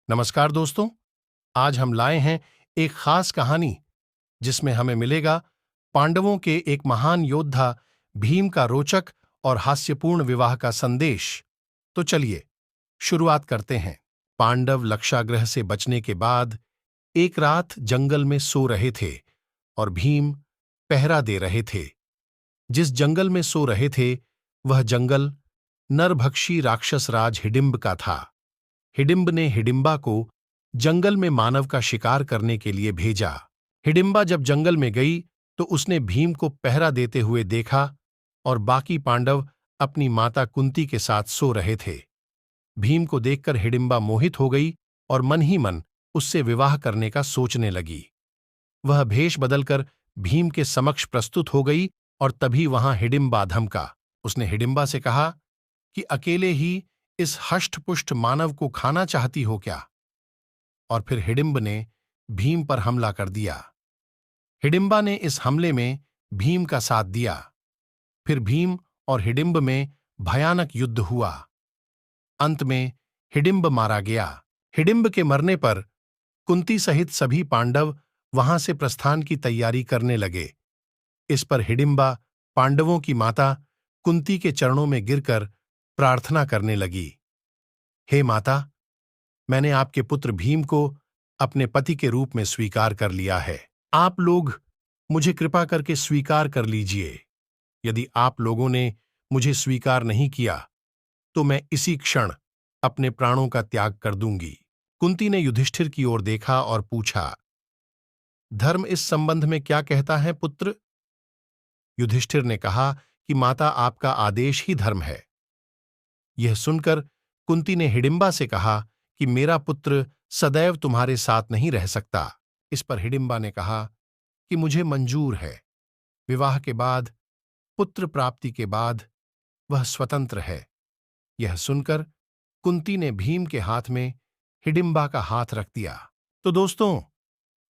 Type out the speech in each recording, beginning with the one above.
नमस्कार दोस्तों। आज हम लाए हैं एक खास कहानी जिसमें हमें मिलेगा पांडवों के एक महान योद्धा भीम का रोचक और हास्यपूर्ण विवाह का संदेश। तो चलिए शुरुआत करते हैं। पांडव लक्षागृह से बचने के बाद एक रात जंगल में सो रहे थे और भीम पहरा दे रहे थे। जिस जंगल में सो रहे थे वह जंगल नरभक्षी राक्षस राज हिडिंब का था। हिडिंब ने हिडिंबा को जंगल में मानव का शिकार करने के लिए भेजा। हिडिंबा जब जंगल में गई तो उसने भीम को पहरा देते हुए देखा और बाकी पांडव अपनी माता कुंती के साथ सो रहे थे। भीम को देखकर हिडिंबा मोहित हो गई और मन ही मन उससे विवाह करने का सोचने लगी। वह भेष बदलकर भीम के समक्ष प्रस्तुत हो गई और तभी वहां हिडिंबा धमका। उसने हिडिंबा से कहा कि अकेले ही इस हष्टपुष्ट मानव को खाना चाहती हो क्या? और फिर हिडिंब ने भीम पर हमला कर दिया। हिडिंबा ने इस हमले में भीम का साथ दिया। फिर भीम और हिडिंब में भयानक युद्ध हुआ। अंत में हिडिंब मारा गया। हिडिंब के मरने पर कुंती सहित सभी पांडव वहां से प्रस्थान की तैयारी करने लगे। इस पर हिडिंबा पांडवों की माता कुंती के चरणों में गिरकर प्रार्थना करने लगी। हे माता, मैंने आपके पुत्र भीम को अपने पति के रूप में स्वीकार कर लिया है। आप लोग मुझे कृपा करके स्वीकार कर लीजिए। यदि आप लोगों ने मुझे स्वीकार नहीं किया तो मैं इसी क्षण अपने प्राणों का त्याग कर दूंगी। कुंती ने युधिष्ठिर की ओर देखा और पूछा, धर्म इस संबंध में क्या कहता है पुत्र? युधिष्ठिर ने कहा कि माता, आपका आदेश ही धर्म है। यह सुनकर कुंती ने हिडिंबा से कहा कि मेरा पुत्र सदैव तुम्हारे साथ नहीं रह सकता। इस पर हिडिंबा ने कहा कि मुझे मंजूर है। विवाह के बाद, पुत्र प्राप्ति के बाद वह स्वतंत्र है। यह सुनकर कुंती ने भीम के हाथ में हिडिंबा का हाथ रख दिया। तो दोस्तों,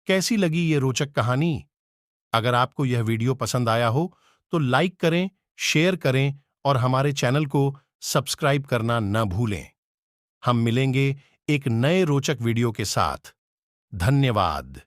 कैसी लगी ये रोचक कहानी? अगर आपको यह वीडियो पसंद आया हो तो लाइक करें, शेयर करें और हमारे चैनल को सब्सक्राइब करना न भूलें। हम मिलेंगे एक नए रोचक वीडियो के साथ। धन्यवाद।